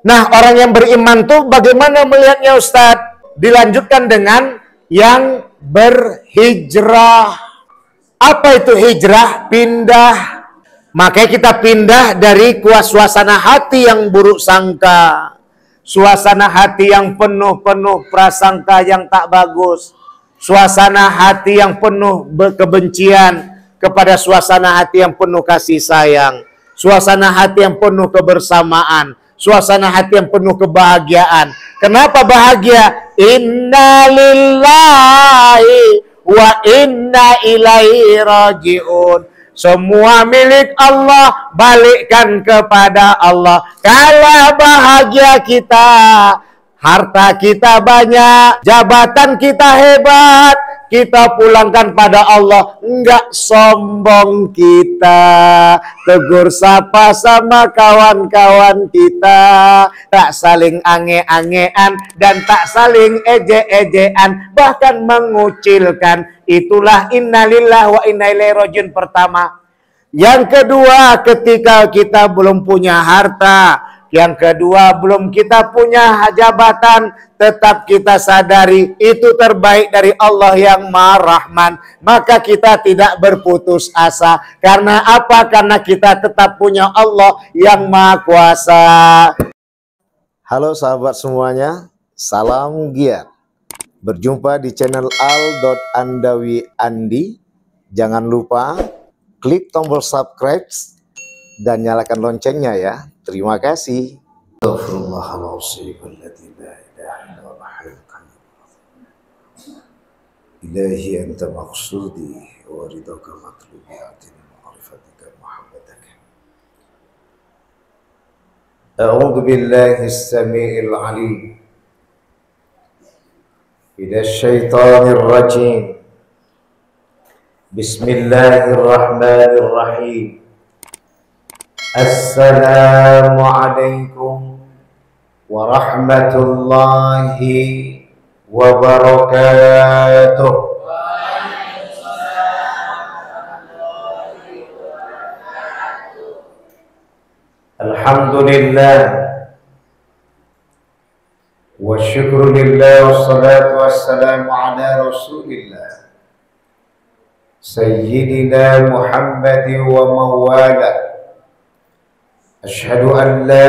Nah, orang yang beriman tuh bagaimana melihatnya Ustadz? Dilanjutkan dengan yang berhijrah. Apa itu hijrah? Pindah. Makanya kita pindah dari suasana hati yang buruk sangka. Suasana hati yang penuh prasangka yang tak bagus. Suasana hati yang penuh kebencian kepada suasana hati yang penuh kasih sayang. Suasana hati yang penuh kebersamaan. Suasana hati yang penuh kebahagiaan. Kenapa bahagia? Inna lillahi wa inna ilaihi raji'un. Semua milik Allah, balikkan kepada Allah. Kalau bahagia kita, harta kita banyak, jabatan kita hebat, kita pulangkan pada Allah. Enggak sombong kita, tegur sapa sama kawan-kawan kita, tak saling ange-angean dan tak saling eje-ejean, bahkan mengucilkan. Itulah innalillah wa inna ilaihi rajiun pertama. Yang kedua, ketika kita belum punya harta, yang kedua belum kita punya jabatan, tetap kita sadari itu terbaik dari Allah yang Maha Rahman. Maka kita tidak berputus asa. Karena apa? Karena kita tetap punya Allah yang Maha Kuasa. Halo sahabat semuanya, salam giat. Berjumpa di channel al.andawi.andi. Jangan lupa klik tombol subscribe dan nyalakan loncengnya ya. Terima kasih. Ilahi anta maqsudi wa ridaka matlubi atini ma'rifatika muhammadaka. A'udzu billahi as-sami'il 'alim minasy syaithanir rajim. Bismillahirrahmanirrahim. Assalamualaikum warahmatullahi wabarakatuh. Alhamdulillah wa syukrulillah wassalatu wassalamu ala rasulillah Sayyidina Muhammad wa mawala. Asyhadu an la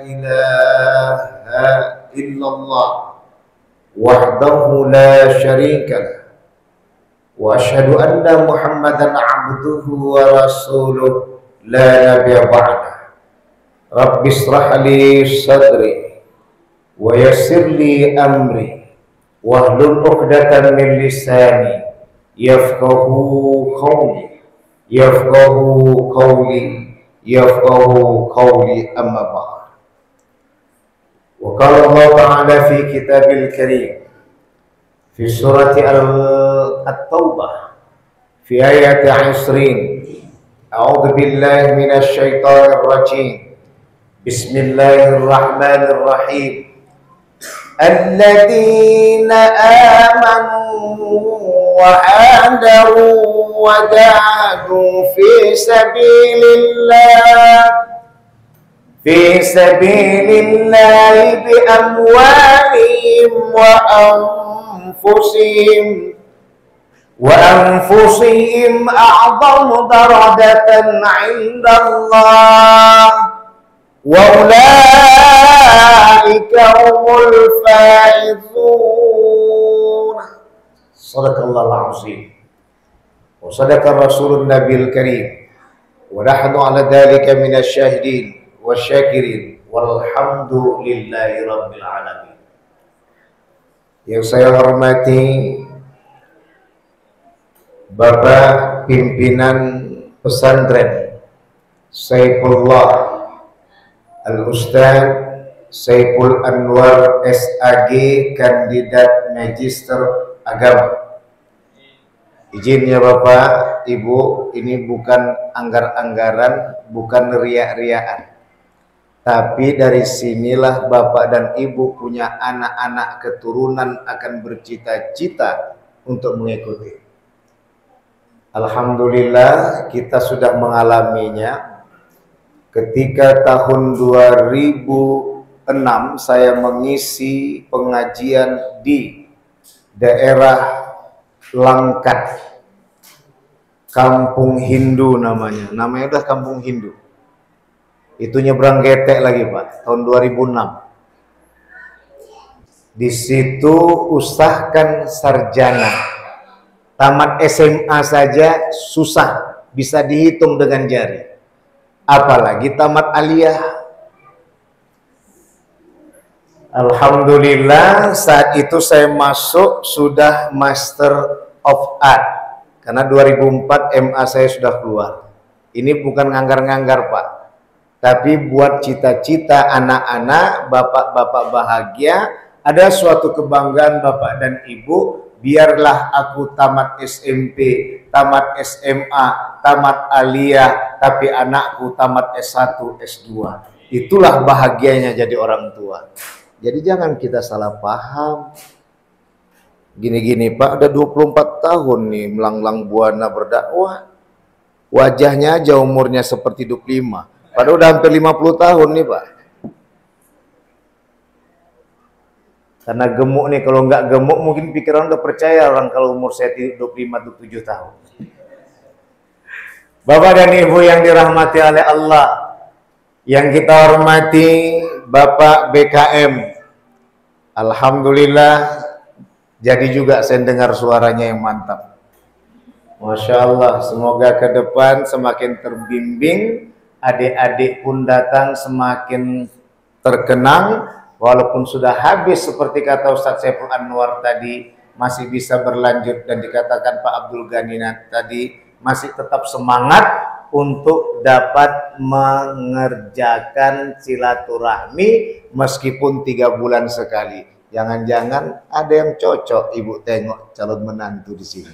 ilaha illallah wahdahu la syarika lah. Wa asyhadu anna Muhammadan abduhu wa rasuluh la nabiyya ba'dah. Rabbi israh li sadri wa yassir li amri wahlul 'uqdatam min lisani yafqahu qawli amma ba'd. Wa qala Allah ta'ala fi kitabil karim fi surati at-taubah fi ayat 20. A'udzu billahi minasy syaithanir rajim. Bismillahirrahmanirrahim. Alladzina amanu wa hadaru wa jahadu fi sabilillah bi amwalihim wa anfusihim a'zamu darajatan 'indallah wa ulaika humul faizun. Shadaqallahul azim wa sadaqa rasulun nabiyil karim wa nahnu ala dzalika minasy syahidin wasyakirin walhamdulillahi rabbil alamin. Yang saya hormati Bapak pimpinan pesantren Saifullah Al-Ustaz Saiful Anwar SAG, kandidat magister agama. Izinnya Bapak, Ibu, ini bukan anggar-anggaran, bukan riak-riaan. Tapi dari sinilah Bapak dan Ibu punya anak-anak keturunan akan bercita-cita untuk mengikuti. Alhamdulillah kita sudah mengalaminya. ketika tahun 2006 saya mengisi pengajian di daerah Langkat, Kampung Hindu namanya udah Kampung Hindu. Itu nyebrang Getek lagi Pak, tahun 2006. Di situ ustaz kan sarjana, tamat SMA saja susah, bisa dihitung dengan jari, apalagi tamat aliyah. Alhamdulillah saat itu saya masuk sudah Master of Art, karena 2004 MA saya sudah keluar. Ini bukan nganggar-nganggar Pak, tapi buat cita-cita anak-anak, bapak-bapak bahagia. Ada suatu kebanggaan Bapak dan Ibu, biarlah aku tamat SMP, tamat SMA, tamat aliyah, tapi anakku tamat S1, S2. Itulah bahagianya jadi orang tua. Jadi jangan kita salah paham. Gini-gini Pak, udah 24 tahun nih melanglang buana berdakwah. Wajahnya aja umurnya seperti 25. Padahal udah hampir 50 tahun nih Pak. Karena gemuk nih, kalau nggak gemuk mungkin pikiran udah percaya orang kalau umur saya 25-27 tahun. Bapak dan Ibu yang dirahmati oleh Allah, yang kita hormati Bapak BKM, alhamdulillah jadi juga saya dengar suaranya yang mantap. Masya Allah, semoga ke depan semakin terbimbing, adik-adik pun datang semakin terkenang. Walaupun sudah habis seperti kata Ustadz Saiful Anwar tadi, masih bisa berlanjut, dan dikatakan Pak Abdul Ghani tadi masih tetap semangat untuk dapat mengerjakan silaturahmi meskipun 3 bulan sekali. Jangan-jangan ada yang cocok Ibu tengok calon menantu di sini.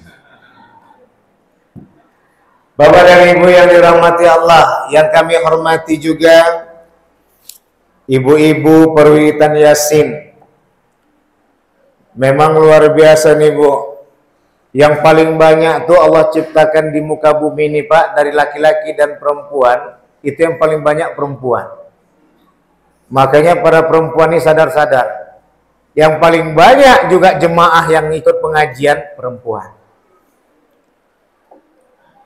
Bapak dan Ibu yang dirahmati Allah, yang kami hormati juga ibu-ibu perwitan Yasin. Memang luar biasa nih Bu. Yang paling banyak tuh Allah ciptakan di muka bumi ini Pak, dari laki-laki dan perempuan, itu yang paling banyak perempuan. Makanya para perempuan ini sadar-sadar. Yang paling banyak juga jemaah yang ikut pengajian perempuan.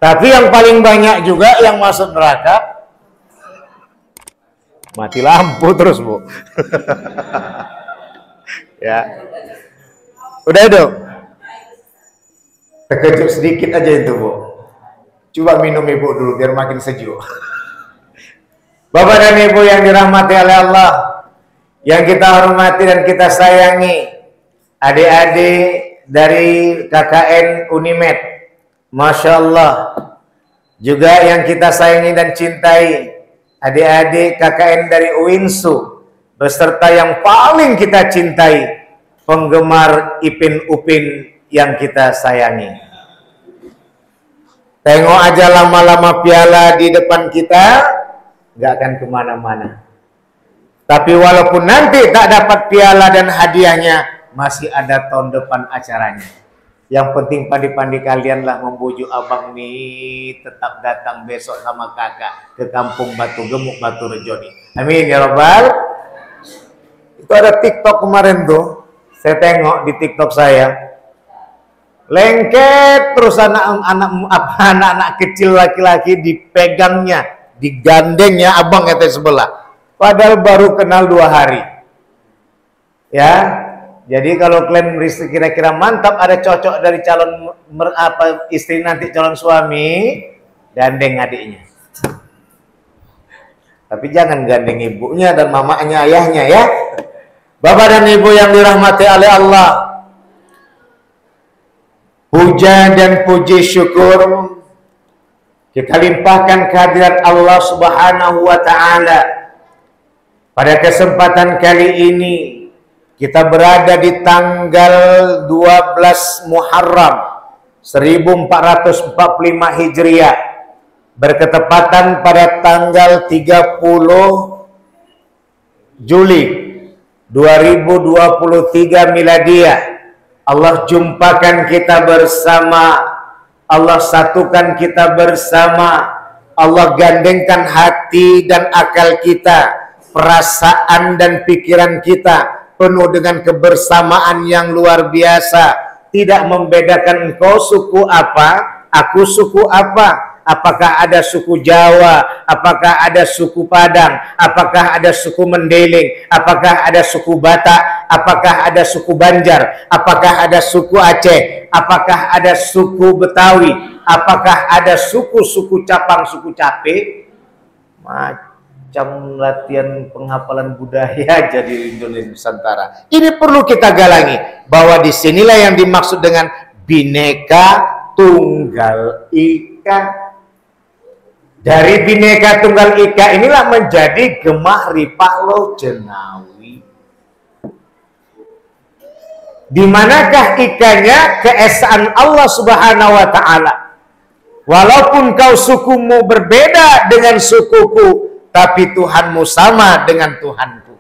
Tapi yang paling banyak juga yang masuk neraka, mati lampu terus Bu. Ya. Udah itu. Terkejut sedikit aja itu Bu. Coba minum Ibu dulu biar makin sejuk. Bapak dan Ibu yang dirahmati oleh Allah, yang kita hormati dan kita sayangi, adik-adik dari KKN Unimed, Masya Allah. Juga yang kita sayangi dan cintai, adik-adik KKN dari UINSU, beserta yang paling kita cintai, penggemar Ipin Upin yang kita sayangi. Tengok aja lama-lama piala di depan kita, nggak akan kemana-mana. Tapi walaupun nanti tak dapat piala dan hadiahnya, masih ada tahun depan acaranya. Yang penting pandi-pandi kalian lah membujuk abang nih tetap datang besok sama kakak ke kampung Batu Gemuk, Batu Rejo nih. Amin ya Rabbal. Itu ada TikTok kemarin tuh, saya tengok di TikTok saya, lengket terus anak-anak kecil laki-laki dipegangnya, digandengnya abang yang sebelah. Padahal baru kenal 2 hari. Ya. Jadi kalau klaim kira-kira mantap, ada cocok dari calon istri nanti calon suami, gandeng adiknya. Tapi jangan gandeng ibunya dan mamanya, ayahnya ya. Bapak dan Ibu yang dirahmati oleh Allah, puja dan puji syukur kita limpahkan kehadirat Allah Subhanahu wa taala. Pada kesempatan kali ini kita berada di tanggal 12 Muharram 1445 Hijriah, berketepatan pada tanggal 30 Juli 2023 Miladiah. Allah jumpakan kita bersama, Allah satukan kita bersama Allah gandengkan hati dan akal kita, perasaan dan pikiran kita penuh dengan kebersamaan yang luar biasa. Tidak membedakan engkau suku apa, aku suku apa. Apakah ada suku Jawa, apakah ada suku Padang, apakah ada suku Mendeling, apakah ada suku Batak, apakah ada suku Banjar, apakah ada suku Aceh, apakah ada suku Betawi, apakah ada suku-suku Capang, suku Cape. Macam latihan penghafalan budaya jadi Indonesia Nusantara. Ini perlu kita galangi, bahwa disinilah yang dimaksud dengan Bhinneka Tunggal Ika. Dari Bhinneka Tunggal Ika inilah menjadi Gemah Ripah Lo Jenawi. Di manakah ikanya? Keesaan Allah Subhanahu wa Ta'ala. Walaupun kau sukumu berbeda dengan sukuku, tapi Tuhanmu sama dengan Tuhanku.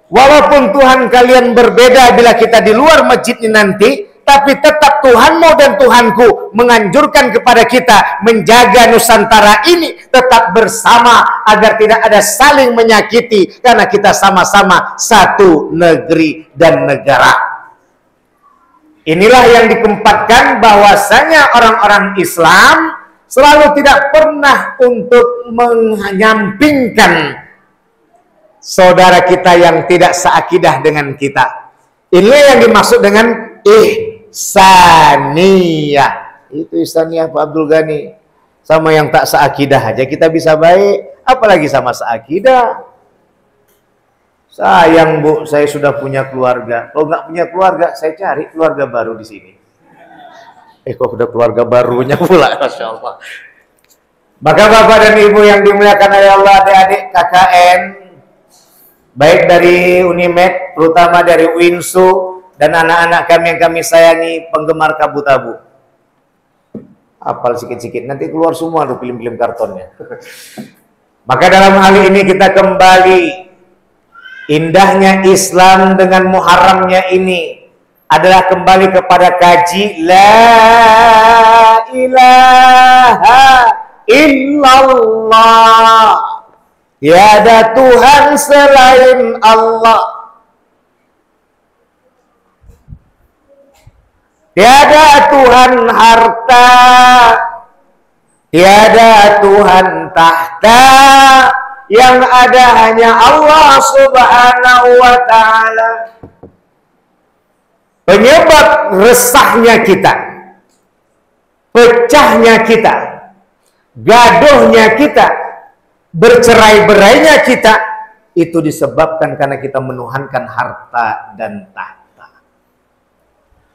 Walaupun Tuhan kalian berbeda bila kita di luar masjid ini nanti, tapi tetap Tuhanmu dan Tuhanku menganjurkan kepada kita menjaga Nusantara ini tetap bersama agar tidak ada saling menyakiti, karena kita sama-sama satu negeri dan negara. Inilah yang dikempatkan bahwasanya orang-orang Islam selalu tidak pernah untuk menyampingkan saudara kita yang tidak seakidah dengan kita. Inilah yang dimaksud dengan ihsaniyah. Itu ihsaniyah Pak Abdul Ghani. Sama yang tak seakidah aja kita bisa baik, apalagi sama seakidah. Sayang Bu, saya sudah punya keluarga. Kalau nggak punya keluarga, saya cari keluarga baru di sini. Kok udah keluarga barunya pula, Masya Allah. Maka Bapak dan Ibu yang dimuliakan oleh Allah, adik-adik KKN, baik dari Unimed, terutama dari Winsu, dan anak-anak kami yang kami sayangi, penggemar Kabutabu. Apal sikit-sikit, nanti keluar semua tuh film-film kartonnya. Maka dalam hal ini kita kembali, indahnya Islam dengan muharramnya ini adalah kembali kepada kaji La ilaha illallah. Tiada Tuhan selain Allah. Tiada Tuhan harta, tiada Tuhan tahta, yang ada hanya Allah Subhanahu wa Ta'ala. Penyebab resahnya kita, pecahnya kita, gaduhnya kita, bercerai-berainya kita, itu disebabkan karena kita menuhankan harta dan tahta.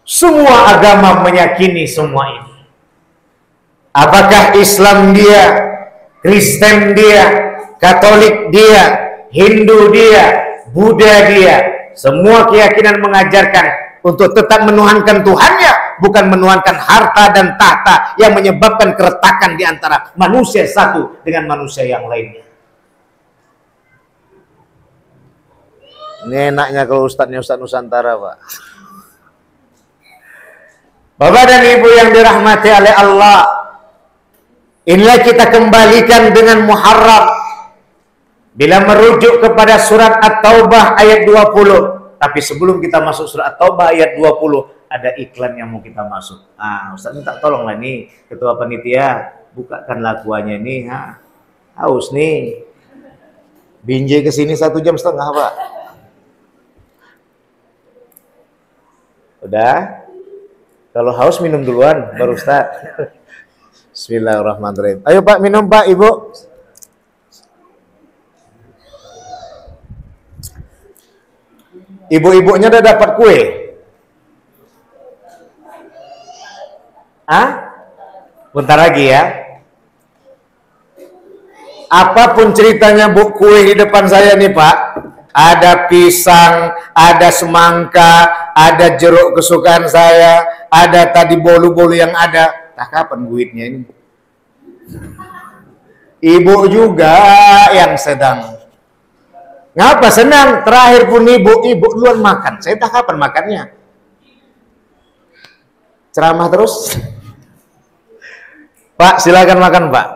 Semua agama meyakini semua ini. Apakah Islam dia, Kristen dia, Katolik dia, Hindu dia, Buddha dia, semua keyakinan mengajarkan untuk tetap menuhankan Tuhannya, bukan menuhankan harta dan tahta yang menyebabkan keretakan di antara manusia satu dengan manusia yang lainnya. Ini enaknya kalau ustadznya Ustadz Nusantara, Pak. Bapak dan Ibu yang dirahmati oleh Allah, inilah kita kembalikan dengan Muharram. Bila merujuk kepada surat At-Taubah ayat 20. Tapi sebelum kita masuk surat At-Taubah ayat 20, ada iklan yang mau kita masuk. Ustaz minta tolonglah nih, ketua panitia, bukakan lakuannya nih. Haus nih. Binjai ke sini 1,5 jam, Pak. Udah? Kalau haus minum duluan, baru Ustaz. Bismillahirrahmanirrahim. Ayo Pak, minum Pak, Ibu. Ibu-ibunya udah dapat kue? Bentar lagi ya. Apapun ceritanya Bu, kue di depan saya nih Pak. Ada pisang, ada semangka, ada jeruk kesukaan saya, ada tadi bolu-bolu yang ada. Nah, kapan duitnya ini? Ibu juga yang sedang. Ngapa senang? Terakhir pun ibu duluan makan. Saya tak kapan makannya. Ceramah terus. Pak, silakan makan Pak.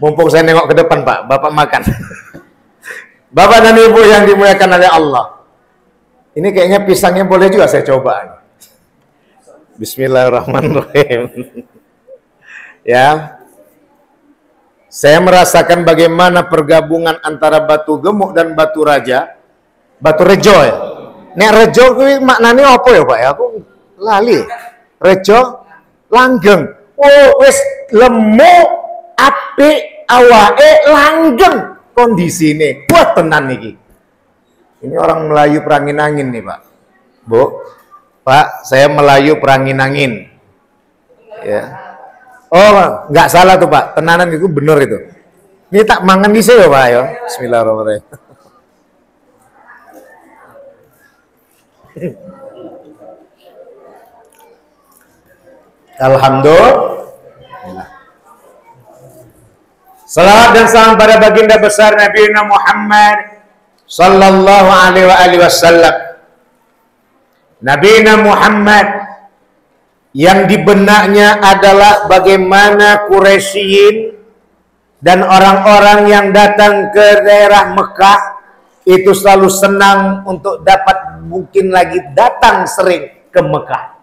Mumpung saya nengok ke depan Pak, Bapak makan. Bapak dan Ibu yang dimuliakan oleh Allah. Ini kayaknya pisangnya boleh juga saya coba. Bismillahirrahmanirrahim. Ya. Saya merasakan bagaimana pergabungan antara batu gemuk dan batu raja. Batu rejo ya. Nek rejo kuwi maknane apa ya Pak ya? Aku lali. Rejo langgeng. Oh wis lemu apik awake langgeng kondisine. Wah tenan niki. Ini orang Melayu perangin-angin nih Pak. Bu. Pak, saya Melayu perangin-angin. Ya. Oh, nggak salah tuh Pak. Tenanan itu bener itu. Ini tak mangan di sini Pak ya. Bismillahirrahmanirrahim. Alhamdulillah. Salawat dan salam pada baginda besar Nabi Muhammad sallallahu alaihi wasallam. Nabi Muhammad yang di benaknya adalah bagaimana Quraisyin dan orang-orang yang datang ke daerah Mekah itu selalu senang untuk dapat mungkin lagi datang sering ke Mekah.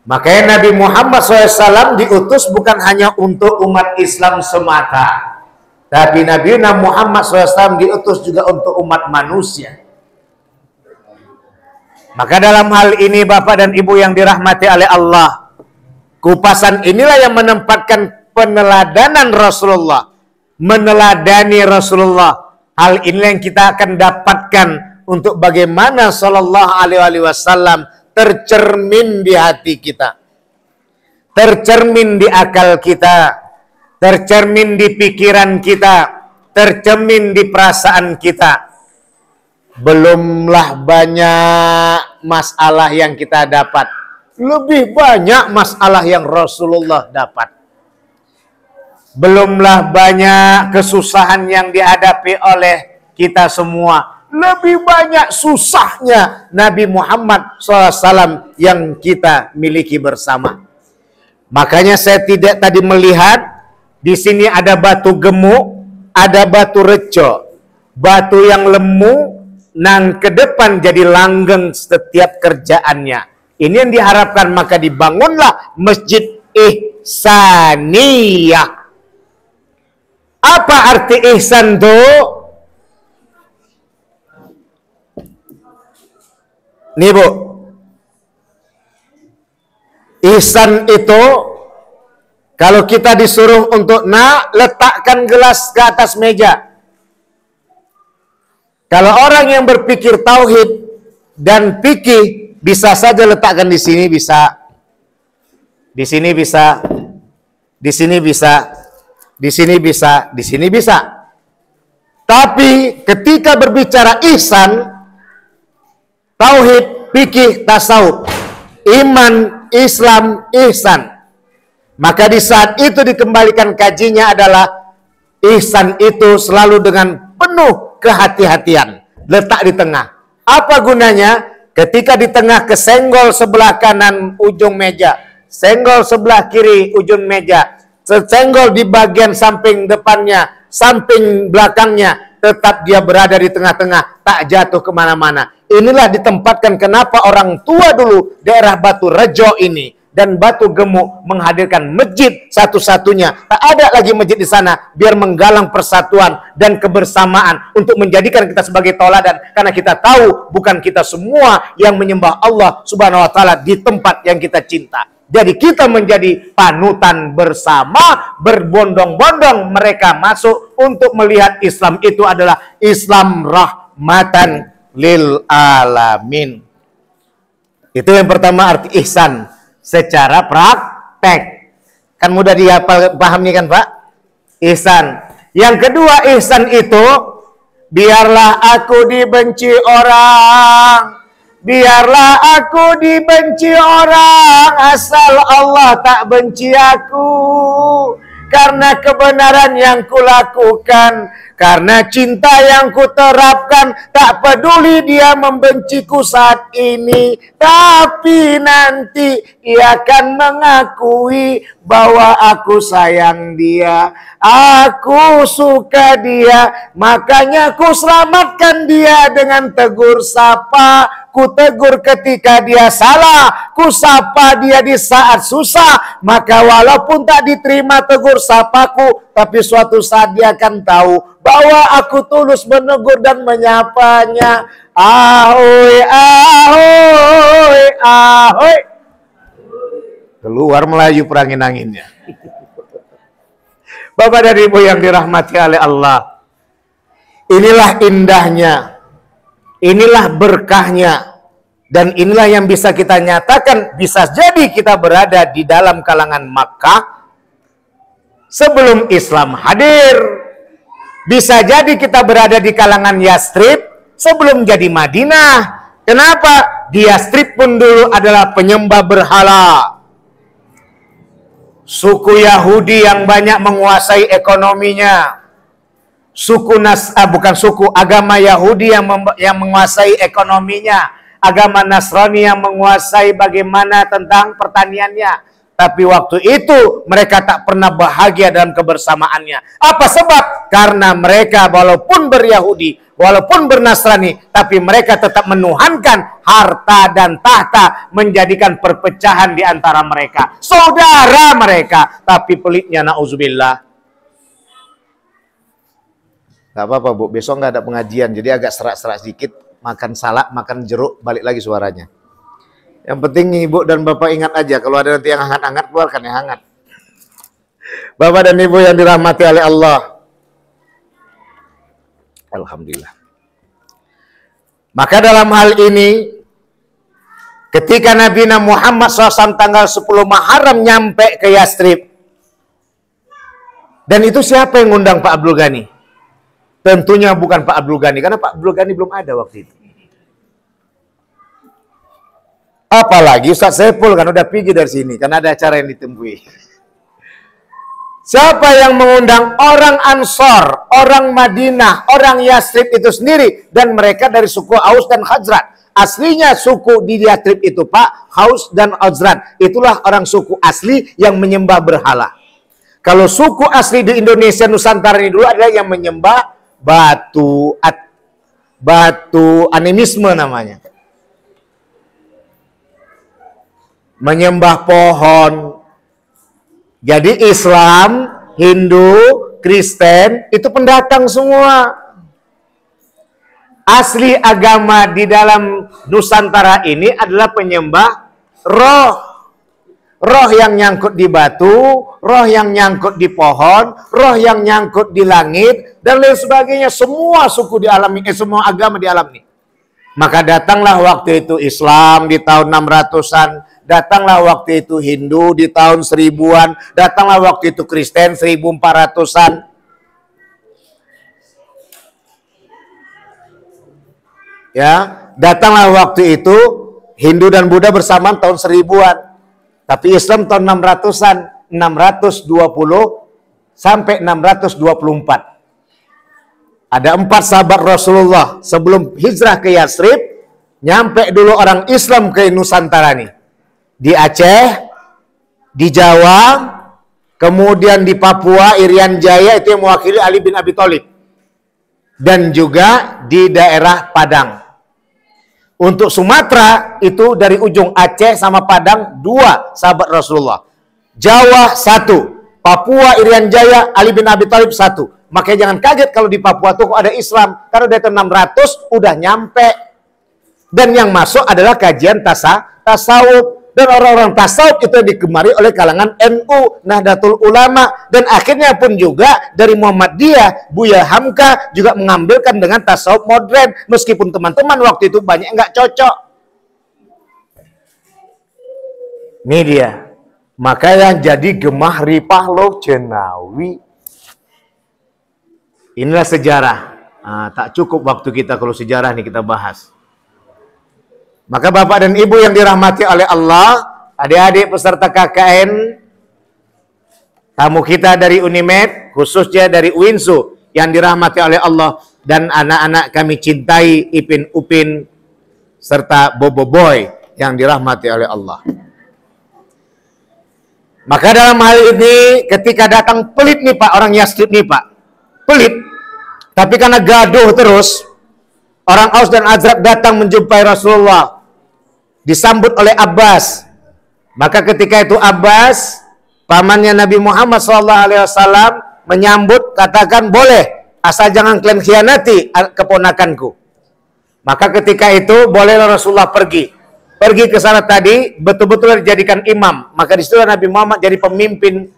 Makanya Nabi Muhammad SAW diutus bukan hanya untuk umat Islam semata, tapi Nabi Muhammad SAW diutus juga untuk umat manusia. Maka dalam hal ini Bapak dan Ibu yang dirahmati oleh Allah, kupasan inilah yang menempatkan peneladanan Rasulullah, meneladani Rasulullah. Hal inilah yang kita akan dapatkan untuk bagaimana Sallallahu Alaihi Wasallam tercermin di hati kita, tercermin di akal kita, tercermin di pikiran kita, tercermin di perasaan kita. Belumlah banyak masalah yang kita dapat, lebih banyak masalah yang Rasulullah dapat. Belumlah banyak kesusahan yang dihadapi oleh kita semua, lebih banyak susahnya Nabi Muhammad SAW yang kita miliki bersama. Makanya saya tidak tadi melihat di sini ada batu gemuk, ada batu rejo, batu yang lemu nang ke depan jadi langgeng setiap kerjaannya. Ini yang diharapkan, maka dibangunlah Masjid Ihsaniyah. Apa arti ihsan tuh? Nih Bu, ihsan itu kalau kita disuruh untuk letakkan gelas ke atas meja. Kalau orang yang berpikir tauhid dan fikih bisa saja letakkan di sini bisa, di sini bisa, di sini bisa, di sini bisa, di sini bisa. Tapi ketika berbicara ihsan, tauhid, fikih, tasawuf, iman, Islam, ihsan, maka di saat itu dikembalikan kajinya adalah ihsan itu selalu dengan penuh kehati-hatian, letak di tengah. Apa gunanya? Ketika di tengah kesenggol sebelah kanan ujung meja, senggol sebelah kiri ujung meja, senggol di bagian samping depannya, samping belakangnya, tetap dia berada di tengah-tengah, tak jatuh kemana-mana. Inilah ditempatkan kenapa orang tua dulu daerah Batu Rejo ini dan Batu Gemuk menghadirkan masjid satu-satunya. Tak ada lagi masjid di sana, biar menggalang persatuan dan kebersamaan untuk menjadikan kita sebagai tauladan. Karena kita tahu bukan kita semua yang menyembah Allah Subhanahu wa taala di tempat yang kita cinta. Jadi kita menjadi panutan bersama, berbondong-bondong mereka masuk untuk melihat Islam itu adalah Islam rahmatan lil alamin. Itu yang pertama arti ihsan secara praktek. Kan mudah dipahami kan Pak? Ihsan. Yang kedua ihsan itu, biarlah aku dibenci orang, biarlah aku dibenci orang, asal Allah tak benci aku. karena kebenaran yang kulakukan, karena cinta yang kuterapkan. Tak peduli dia membenciku saat ini, tapi nanti ia akan mengakui bahwa aku sayang dia, aku suka dia. Makanya ku selamatkan dia dengan tegur sapa. Ku tegur ketika dia salah, ku sapa dia di saat susah. Maka walaupun tak diterima tegur sapaku, tapi suatu saat dia akan tahu bahwa aku tulus menegur dan menyapanya. Ahoy, ahoy, ahoy. Keluar Melayu perangin-anginnya. Bapak dan Ibu yang dirahmati oleh Allah, inilah indahnya, inilah berkahnya, dan inilah yang bisa kita nyatakan. Bisa jadi kita berada di dalam kalangan Makkah sebelum Islam hadir. Bisa jadi kita berada di kalangan Yastrib sebelum jadi Madinah. Kenapa? Di Yastrib pun dulu adalah penyembah berhala. Suku Yahudi yang banyak menguasai ekonominya. Agama Yahudi yang menguasai ekonominya. Agama Nasrani yang menguasai bagaimana tentang pertaniannya. Tapi waktu itu mereka tak pernah bahagia dalam kebersamaannya. Apa sebab? Karena mereka walaupun beryahudi, walaupun bernasrani, tapi mereka tetap menuhankan harta dan tahta, menjadikan perpecahan di antara mereka. Saudara mereka, tapi pelitnya na'udzubillah. Gak apa-apa Bu, besok nggak ada pengajian, jadi agak serak-serak sedikit, makan salak, makan jeruk, balik lagi suaranya. Yang penting Ibu dan Bapak ingat aja, kalau ada nanti yang hangat-hangat, keluarkan yang hangat. Bapak dan Ibu yang dirahmati oleh Allah, alhamdulillah. Maka dalam hal ini, ketika Nabi Muhammad SAW tanggal 10 Muharram nyampe ke Yastrib, dan itu siapa yang ngundang Pak Abdul Ghani? Tentunya bukan Pak Abdul Ghani, karena Pak Abdul Ghani belum ada waktu itu. Apalagi Ustaz Saiful kan udah pergi dari sini, karena ada acara yang ditemui. Siapa yang mengundang? Orang Ansor, orang Madinah, orang Yastrib itu sendiri. Dan mereka dari suku Aus dan Khazraj. Aslinya suku di Yastrib itu Pak, Aus dan Khazraj. Itulah orang suku asli yang menyembah berhala. Kalau suku asli di Indonesia Nusantara ini dulu adalah yang menyembah batu animisme namanya. Menyembah pohon. Jadi Islam, Hindu, Kristen itu pendatang semua. Asli agama di dalam Nusantara ini adalah penyembah roh. Roh yang nyangkut di batu, roh yang nyangkut di pohon, roh yang nyangkut di langit, dan lain sebagainya. Semua suku di alam ini, semua agama di alam ini. Maka datanglah waktu itu Islam di tahun 600-an. Datanglah waktu itu Hindu di tahun 1000-an. Datanglah waktu itu Kristen 1400-an. Ya, datanglah waktu itu Hindu dan Buddha bersamaan tahun 1000-an. Tapi Islam tahun 600-an, 620 sampai 624. Ada 4 sahabat Rasulullah sebelum hijrah ke Yastrib, nyampe dulu orang Islam ke Nusantara nih. Di Aceh, di Jawa, kemudian di Papua, Irian Jaya itu yang mewakili Ali bin Abi Thalib. Dan juga di daerah Padang. Untuk Sumatera itu dari ujung Aceh sama Padang 2 sahabat Rasulullah. Jawa 1, Papua, Irian Jaya, Ali bin Abi Thalib 1. Makanya jangan kaget kalau di Papua tuh ada Islam. Karena dari tahun 600 udah nyampe. Dan yang masuk adalah kajian tasawuf. Dan orang-orang tasawuf itu digemari oleh kalangan NU, Nahdlatul Ulama. Dan akhirnya pun juga dari Muhammadiyah, Buya Hamka juga mengambilkan dengan tasawuf modern. Meskipun teman-teman waktu itu banyak yang nggak cocok. Ini dia. Maka yang jadi gemah ripah lo cenawi. Inilah sejarah. Nah, tak cukup waktu kita kalau sejarah nih kita bahas. Maka Bapak dan Ibu yang dirahmati oleh Allah, adik-adik peserta KKN, tamu kita dari Unimed, khususnya dari UINSU yang dirahmati oleh Allah, dan anak-anak kami cintai, Ipin Upin serta Bobo Boy yang dirahmati oleh Allah. Maka dalam hal ini ketika datang pelit nih Pak, orang Yasrib nih Pak, pelit, tapi karena gaduh terus, orang Aus dan Azraq datang menjumpai Rasulullah, disambut oleh Abbas. Maka ketika itu Abbas, pamannya Nabi Muhammad SAW, menyambut, katakan boleh, asal jangan kalian khianati keponakanku. Maka ketika itu bolehlah Rasulullah pergi ke sana tadi, betul-betul dijadikan imam. Maka disitulah Nabi Muhammad jadi pemimpin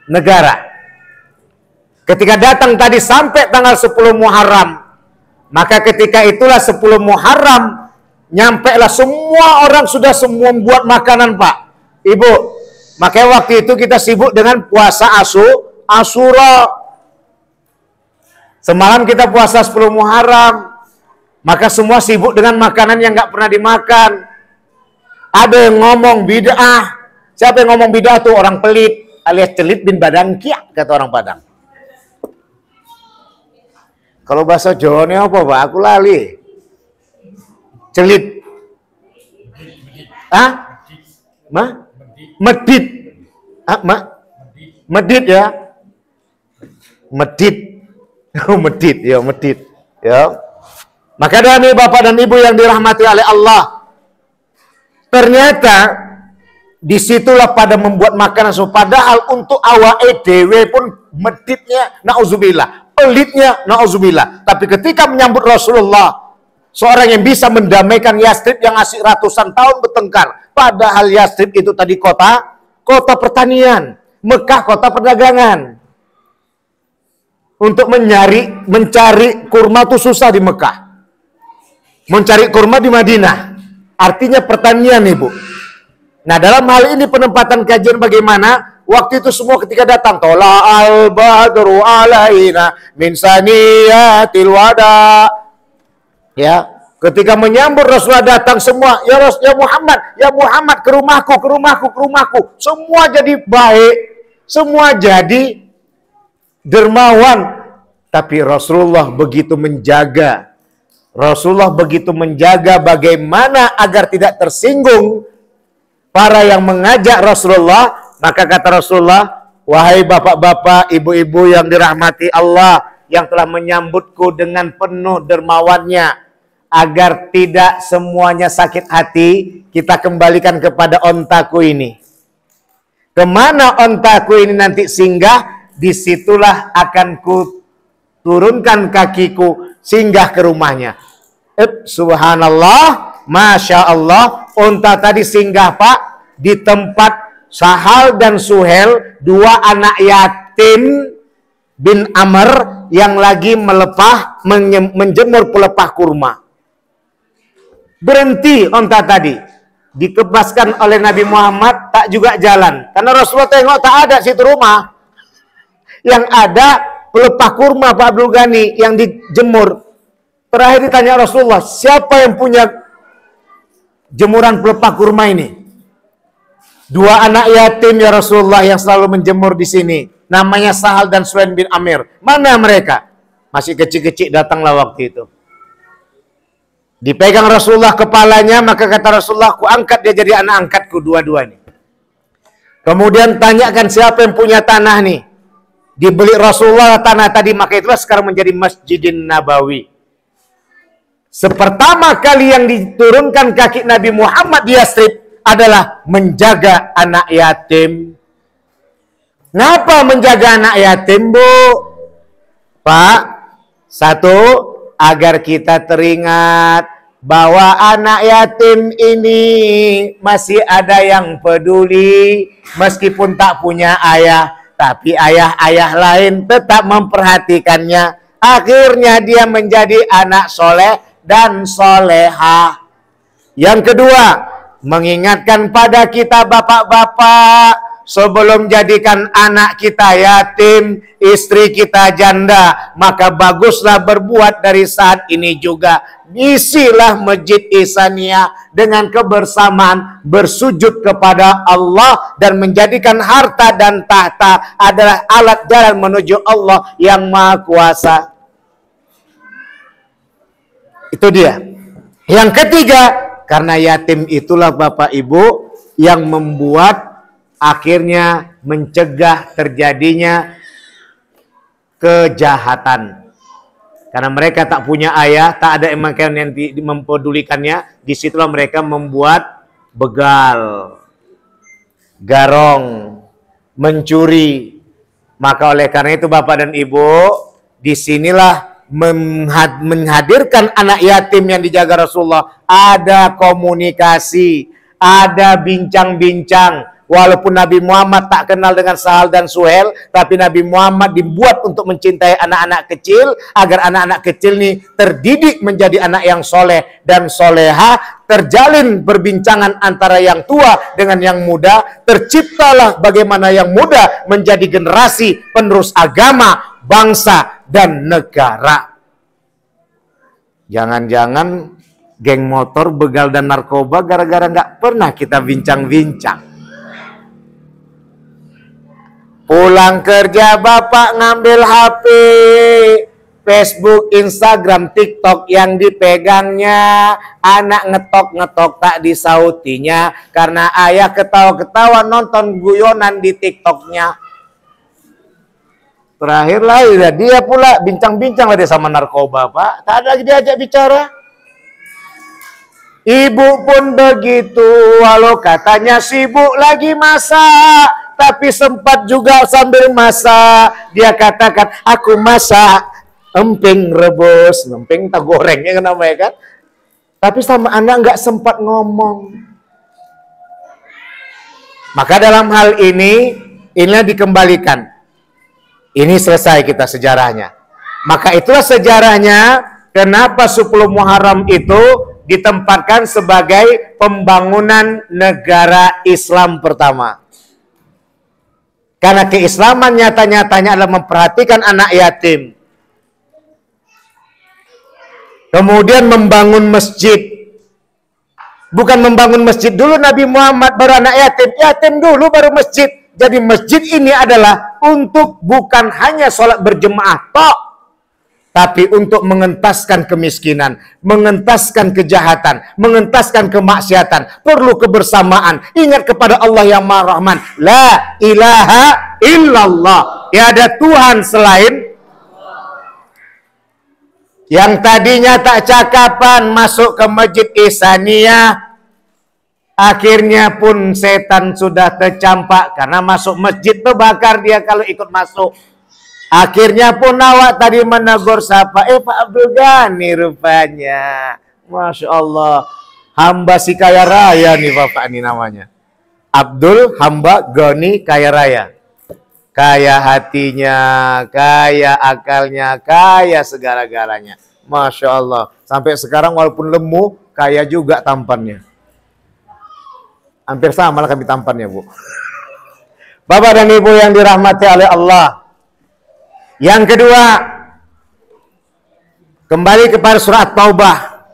negara. Ketika datang tadi sampai tanggal 10 Muharram, maka ketika itulah 10 Muharram, nyampailah semua orang sudah semua buat makanan Pak, Ibu. Makanya waktu itu kita sibuk dengan puasa Asyura. Semalam kita puasa 10 Muharram. Maka semua sibuk dengan makanan yang nggak pernah dimakan. Ada yang ngomong bid'ah. Siapa yang ngomong bid'ah tuh? Orang pelit, alias celit bin badan kia, kata orang Padang. Kalau bahasa Jawa ini apa Pak? Aku lali. Celit. Ah? Medit. Ah, medit ya. Medit. Oh, medit ya, medit. Ya. Maka dari Bapak dan Ibu yang dirahmati oleh Allah, ternyata disitulah pada membuat makanan. Padahal untuk awak dewe pun meditnya, na'udzubillah, pelitnya, na'udzubillah. Tapi ketika menyambut Rasulullah, seorang yang bisa mendamaikan Yasrib yang asik ratusan tahun bertengkar. Padahal Yasrib itu tadi kota pertanian, Mekah kota perdagangan. Untuk mencari kurma itu susah di Mekah. Mencari kurma di Madinah. Artinya pertanian, Ibu. Nah, dalam hal ini penempatan kajian bagaimana? Waktu itu semua ketika datang, tola al-badru alaina min saniyatil wada. Ya, ketika menyambut Rasulullah datang semua, ya Muhammad ke rumahku. Semua jadi baik, semua jadi dermawan. Tapi Rasulullah begitu menjaga bagaimana agar tidak tersinggung para yang mengajak Rasulullah. Maka kata Rasulullah, wahai bapak-bapak, ibu-ibu yang dirahmati Allah, yang telah menyambutku dengan penuh dermawannya, agar tidak semuanya sakit hati, kita kembalikan kepada ontaku ini. Kemana ontaku ini nanti singgah, disitulah akan ku turunkan kakiku singgah ke rumahnya. Subhanallah, Masya Allah, unta tadi singgah Pak di tempat Sahal dan Suhel, dua anak yatim bin Amr yang lagi menjemur pelepah kurma. Berhenti unta tadi, dikebaskan oleh Nabi Muhammad, tak juga jalan. Karena Rasulullah tengok tak ada situ rumah. Yang ada pelepah kurma Pak Abdul Ghani yang dijemur. Terakhir ditanya Rasulullah, siapa yang punya jemuran pelepah kurma ini? Dua anak yatim ya Rasulullah yang selalu menjemur di sini. Namanya Sahal dan Suhail bin Amir. Mana mereka? Masih kecil-kecil datanglah waktu itu. Dipegang Rasulullah kepalanya, maka kata Rasulullah, aku angkat dia jadi anak angkatku dua-duanya. Kemudian tanyakan siapa yang punya tanah nih. Dibeli Rasulullah tanah tadi, maka itulah sekarang menjadi Masjidin Nabawi. Sepertama kali yang diturunkan kaki Nabi Muhammad di Yasrib adalah menjaga anak yatim. Ngapa menjaga anak yatim, Bu? Pak, satu, agar kita teringat bahwa anak yatim ini masih ada yang peduli, meskipun tak punya ayah, tapi ayah-ayah lain tetap memperhatikannya. Akhirnya dia menjadi anak soleh dan solehah. Yang kedua, mengingatkan pada kita bapak-bapak sebelum jadikan anak kita yatim, istri kita janda, maka baguslah berbuat dari saat ini juga. Isilah Masjid Ihsaniyah dengan kebersamaan bersujud kepada Allah dan menjadikan harta dan tahta adalah alat jalan menuju Allah yang Maha Kuasa. Itu dia. Yang ketiga, karena yatim itulah Bapak Ibu yang membuat akhirnya mencegah terjadinya kejahatan. Karena mereka tak punya ayah, tak ada yang mempedulikannya, disitulah mereka membuat begal, garong, mencuri. Maka oleh karena itu Bapak dan Ibu, disinilah menghadirkan anak yatim yang dijaga Rasulullah. Ada komunikasi, ada bincang-bincang. Walaupun Nabi Muhammad tak kenal dengan Sahal dan Suhail, tapi Nabi Muhammad dibuat untuk mencintai anak-anak kecil, agar anak-anak kecil ini terdidik menjadi anak yang soleh dan soleha. Terjalin perbincangan antara yang tua dengan yang muda. Terciptalah bagaimana yang muda menjadi generasi penerus agama, bangsa, dan negara. Jangan-jangan geng motor, begal, dan narkoba gara-gara nggak pernah kita bincang-bincang. Pulang kerja Bapak ngambil HP, Facebook, Instagram, TikTok yang dipegangnya, anak ngetok-ngetok tak disautinya, karena ayah ketawa-ketawa nonton guyonan di TikToknya. Terakhir lah dia pula bincang-bincang lah dia sama narkoba, Pak. Tak ada lagi diajak bicara. Ibu pun begitu, walau katanya sibuk lagi masak, tapi sempat juga sambil masak. Dia katakan, aku masak emping rebus, emping tak gorengnya kan namanya kan. Tapi sama anak nggak sempat ngomong. Maka dalam hal ini, inilah dikembalikan. Ini selesai kita sejarahnya. Maka itulah sejarahnya kenapa 10 Muharram itu ditempatkan sebagai pembangunan negara Islam pertama. Karena keislaman nyata-nyatanya adalah memperhatikan anak yatim. Kemudian membangun masjid. Bukan membangun masjid dulu Nabi Muhammad baru anak yatim. Yatim dulu baru masjid. Jadi masjid ini adalah untuk bukan hanya sholat berjemaah tok, tapi untuk mengentaskan kemiskinan, mengentaskan kejahatan, mengentaskan kemaksiatan. Perlu kebersamaan. Ingat kepada Allah yang Maha Rahman. La ilaha illallah. Tiada Tuhan selain. Yang tadinya tak cakapan masuk ke Masjid Ihsaniyah, akhirnya pun setan sudah tercampak. Karena masuk masjid tuh bakar dia kalau ikut masuk. Akhirnya pun awak tadi menegur siapa? Pak Abdul Ghani rupanya. Masya Allah. Hamba si kaya raya nih Bapak ini namanya. Abdul hamba Ghani kaya raya. Kaya hatinya, kaya akalnya, kaya segala-galanya. Masya Allah. Sampai sekarang walaupun lemu, kaya juga tampannya. Hampir sama lah kami tampannya, Bu. Bapak dan Ibu yang dirahmati oleh Allah. Yang kedua, kembali kepada surat Taubah.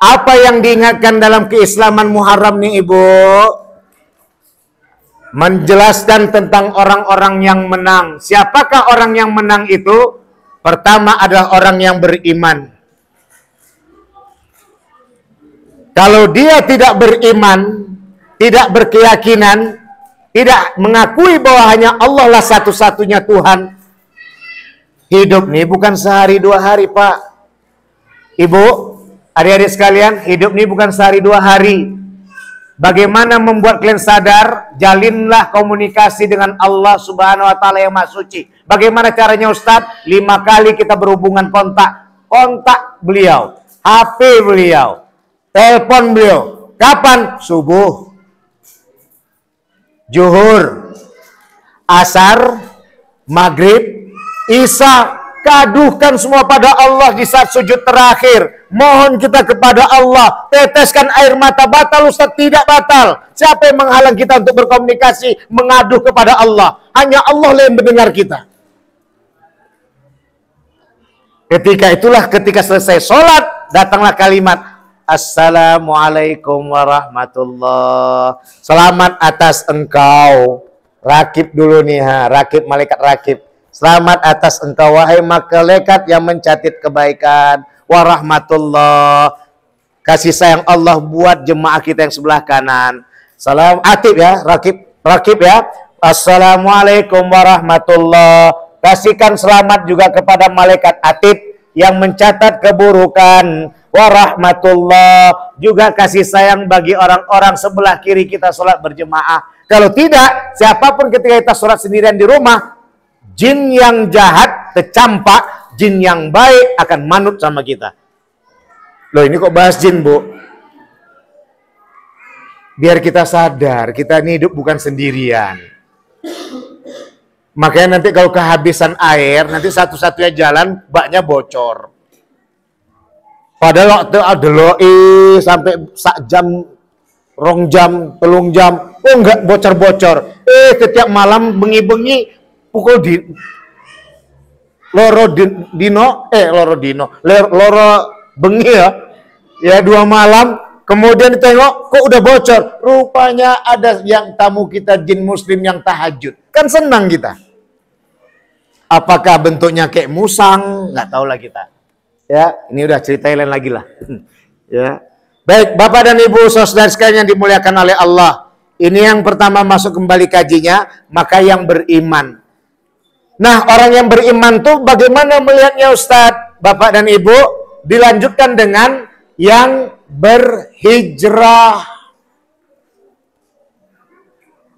Apa yang diingatkan dalam keislaman Muharram nih Ibu? Menjelaskan tentang orang-orang yang menang. Siapakah orang yang menang itu? Pertama adalah orang yang beriman. Kalau dia tidak beriman, tidak berkeyakinan, tidak mengakui bahwa hanya Allah lah satu-satunya Tuhan, hidup nih bukan sehari dua hari, Pak. Ibu, adik-adik sekalian, hidup nih bukan sehari dua hari. Bagaimana membuat kalian sadar? Jalinlah komunikasi dengan Allah Subhanahu wa Ta'ala yang Maha Suci. Bagaimana caranya Ustadz? 5 kali kita berhubungan kontak. Kontak beliau, HP beliau, telepon beliau. Kapan? Subuh, zuhur, asar, maghrib, isya. Kaduhkan semua pada Allah di saat sujud terakhir. Mohon kita kepada Allah. Teteskan air mata. Batal Ustaz? Tidak batal. Siapa yang menghalang kita untuk berkomunikasi, mengadu kepada Allah? Hanya Allah yang mendengar kita. Ketika selesai sholat, datanglah kalimat Assalamualaikum warahmatullah. Selamat atas engkau. Rakib dulu nih, rakib, malaikat rakib. Selamat atas engkau, wahai malaikat yang mencatat kebaikan. Warahmatullah. Kasih sayang Allah buat jemaah kita yang sebelah kanan. Salam atib ya, rakib ya. Assalamualaikum warahmatullah. Kasihkan selamat juga kepada malaikat atib yang mencatat keburukan. Warahmatullah. Juga kasih sayang bagi orang-orang sebelah kiri kita sholat berjemaah. Kalau tidak, siapapun ketika kita sholat sendirian di rumah, jin yang jahat kecampak, jin yang baik akan manut sama kita. Loh, ini kok bahas jin, Bu? Biar kita sadar, kita ini hidup bukan sendirian. Makanya nanti kalau kehabisan air, nanti satu-satunya jalan baknya bocor. Padahal waktu adeloi sampai sak jam, rong jam, telung jam, oh enggak bocor-bocor. Setiap malam bengi-bengi pukul loro bengi ya 2 malam. Kemudian ditengok, kok udah bocor? Rupanya ada yang tamu kita jin muslim yang tahajud. Kan senang kita. Apakah bentuknya kayak musang? Nggak tahu lah kita. Ya, ini udah cerita lain lagi lah. Ya, baik, Bapak dan Ibu, saudara sekalian yang dimuliakan oleh Allah. Ini yang pertama masuk kembali kajinya, maka yang beriman. Nah, orang yang beriman tuh bagaimana melihatnya Ustadz? Bapak dan Ibu, dilanjutkan dengan yang berhijrah.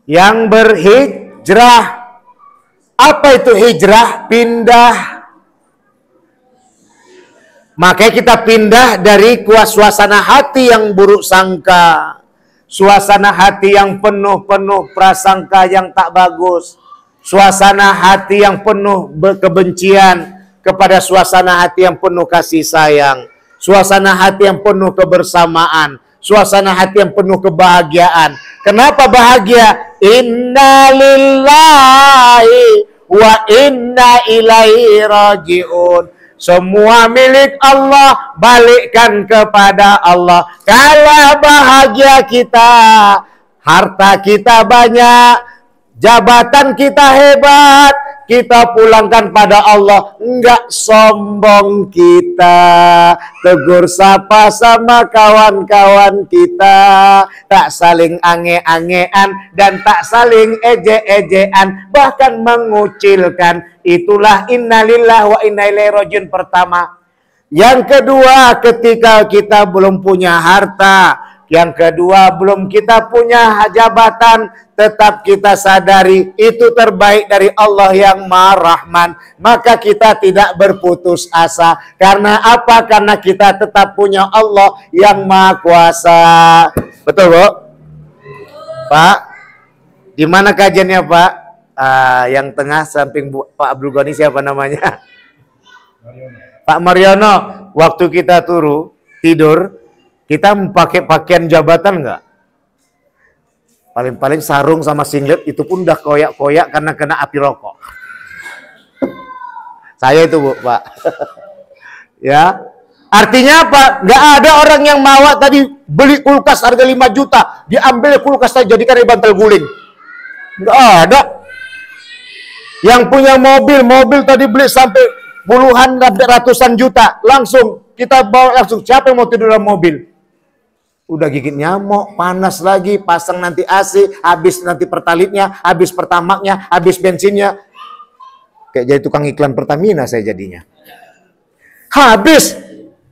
Yang berhijrah. Apa itu hijrah? Pindah. Makanya kita pindah dari suasana hati yang buruk sangka. Suasana hati yang penuh prasangka yang tak bagus. Suasana hati yang penuh kebencian kepada suasana hati yang penuh kasih sayang. Suasana hati yang penuh kebersamaan. Suasana hati yang penuh kebahagiaan. Kenapa bahagia? Inna lillahi wa inna ilaihi raji'un. Semua milik Allah, balikkan kepada Allah. Kalau bahagia kita, harta kita banyak, jabatan kita hebat, kita pulangkan pada Allah. Enggak sombong kita, tegur sapa sama kawan-kawan kita, tak saling ange-angean dan tak saling eje-ejean, bahkan mengucilkan. Itulah innalillah wa inna ilaihi rajiun pertama. Yang kedua, ketika kita belum punya harta, yang kedua, belum kita punya jabatan, tetap kita sadari itu terbaik dari Allah yang Maha Rahman. Maka kita tidak berputus asa. Karena apa? Karena kita tetap punya Allah yang Maha Kuasa. Betul, Bu? Pak, di mana kajiannya, Pak? Yang tengah samping Pak Abdul Ghani siapa namanya? Pak Mariono. Waktu kita tidur, kita pakai pakaian jabatan enggak? Paling-paling sarung sama singlet itu pun udah koyak-koyak karena kena api rokok. Saya itu, Bu, Pak. Ya. Artinya apa? Enggak ada orang yang mawak tadi beli kulkas harga 5 juta, diambil kulkas tadi jadikan bantal guling. Enggak ada. Yang punya mobil tadi beli sampai puluhan sampai ratusan juta, langsung kita bawa langsung. Siapa yang mau tidur dalam mobil? Udah gigit nyamuk, panas lagi, pasang nanti AC, habis nanti pertalitnya, habis pertamaknya, habis bensinnya. Kayak jadi tukang iklan Pertamina saya jadinya. Habis.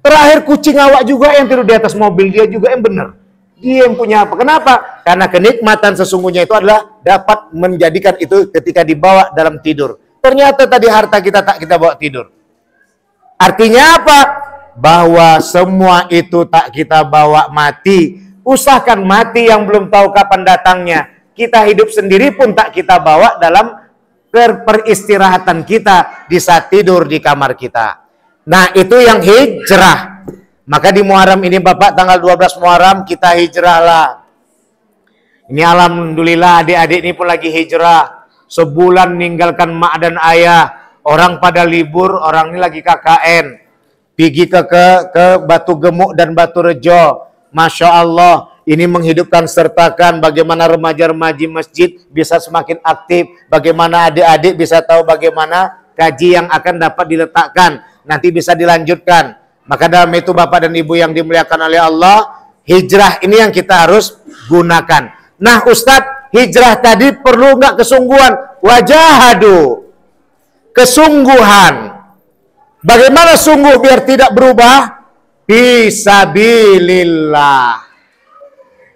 Terakhir kucing awak juga yang tidur di atas mobil, dia juga yang benar. Dia yang punya apa? Kenapa? Karena kenikmatan sesungguhnya itu adalah dapat menjadikan itu ketika dibawa dalam tidur. Ternyata tadi harta kita tak kita bawa tidur. Artinya apa? Bahwa semua itu tak kita bawa mati. Usahakan mati yang belum tahu kapan datangnya. Kita hidup sendiri pun tak kita bawa dalam peristirahatan kita di saat tidur di kamar kita. Nah, itu yang hijrah. Maka di Muharram ini Bapak, tanggal 12 Muharram kita hijrahlah. Ini alhamdulillah adik-adik ini pun lagi hijrah. Sebulan meninggalkan mak dan ayah. Orang pada libur, orang ini lagi KKN. Pergi ke Batu Gemuk dan Batu Rejo. Masya Allah, ini menghidupkan sertakan bagaimana remaja-remaji masjid bisa semakin aktif. Bagaimana adik-adik bisa tahu bagaimana gaji yang akan dapat diletakkan. Nanti bisa dilanjutkan. Maka dalam itu Bapak dan Ibu yang dimuliakan oleh Allah, hijrah ini yang kita harus gunakan. Nah Ustadz, hijrah tadi perlu nggak kesungguhan? Wajahadu. Kesungguhan. Bagaimana sungguh biar tidak berubah? Fisabilillah.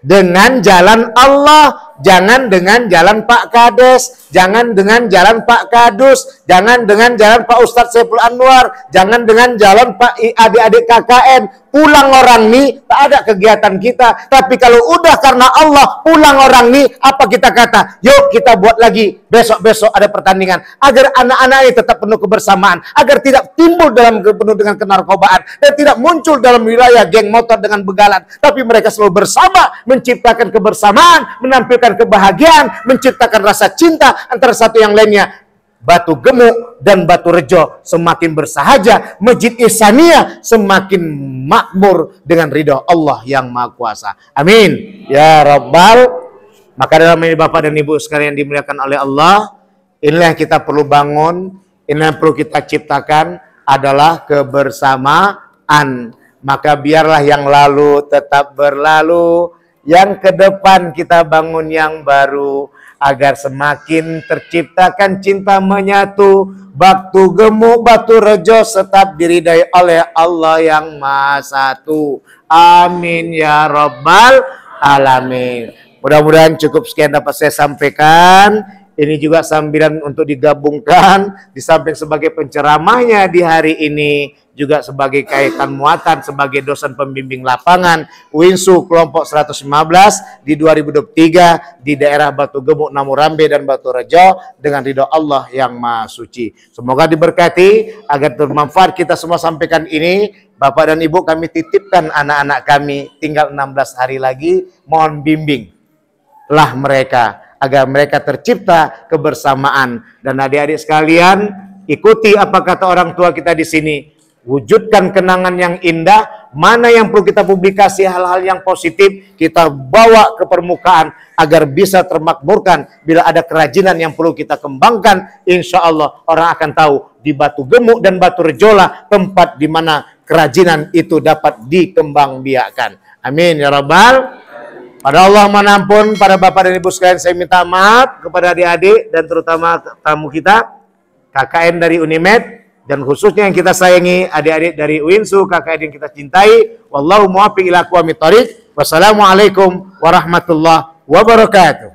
Dengan jalan Allah, jangan dengan jalan Pak Kades, jangan dengan jalan Pak Kadus, jangan dengan jalan Pak Ustadz Saiful Anwar, jangan dengan jalan Pak adik-adik KKN. Pulang orang nih, tak ada kegiatan kita. Tapi kalau udah karena Allah, pulang orang nih, apa kita kata? Yuk kita buat lagi, besok-besok ada pertandingan. Agar anak-anak ini tetap penuh kebersamaan. Agar tidak timbul dalam penuh dengan kenarkobaan. Dan tidak muncul dalam wilayah geng motor dengan begalan. Tapi mereka selalu bersama, menciptakan kebersamaan, menampilkan kebahagiaan, menciptakan rasa cinta antara satu yang lainnya. Batu Gemuk dan Batu Rejo semakin bersahaja, Masjid Ihsaniyah semakin makmur dengan ridho Allah yang Maha Kuasa. Amin. Ya Rabbal. Maka dalam ini Bapak dan Ibu sekalian dimuliakan oleh Allah, inilah yang kita perlu bangun, inilah yang perlu kita ciptakan adalah kebersamaan. Maka biarlah yang lalu tetap berlalu, yang ke depan kita bangun yang baru. Agar semakin terciptakan cinta menyatu, Batu Gemuk, Batu Rejo tetap diridai oleh Allah yang Maha Satu. Amin ya Rabbal Alamin. Mudah-mudahan cukup sekian dapat saya sampaikan. Ini juga sambilan untuk digabungkan di samping sebagai penceramahnya di hari ini, juga sebagai kaitan muatan sebagai dosen pembimbing lapangan Winsu kelompok 115 di 2023 di daerah Batu Gemuk, Namurambe dan Batu Rejo dengan ridho Allah yang Maha Suci. Semoga diberkati agar bermanfaat kita semua sampaikan ini. Bapak dan Ibu, kami titipkan anak-anak kami tinggal 16 hari lagi, mohon bimbinglah mereka agar mereka tercipta kebersamaan. Dan adik-adik sekalian, ikuti apa kata orang tua kita di sini. Wujudkan kenangan yang indah, mana yang perlu kita publikasi hal-hal yang positif, kita bawa ke permukaan agar bisa termakmurkan. Bila ada kerajinan yang perlu kita kembangkan, insya Allah orang akan tahu di Batu Gemuk dan Batu Rejola tempat di mana kerajinan itu dapat dikembangbiakkan. Amin ya Rabbal. Pada Allah menampun, para bapak dan ibu sekalian saya minta maaf kepada adik-adik dan terutama tamu kita KKN dari Unimed dan khususnya yang kita sayangi adik-adik dari Winsu, KKN yang kita cintai. Wallahu muwaffiq ila aqwamit thoriq. Wassalamualaikum warahmatullahi wabarakatuh.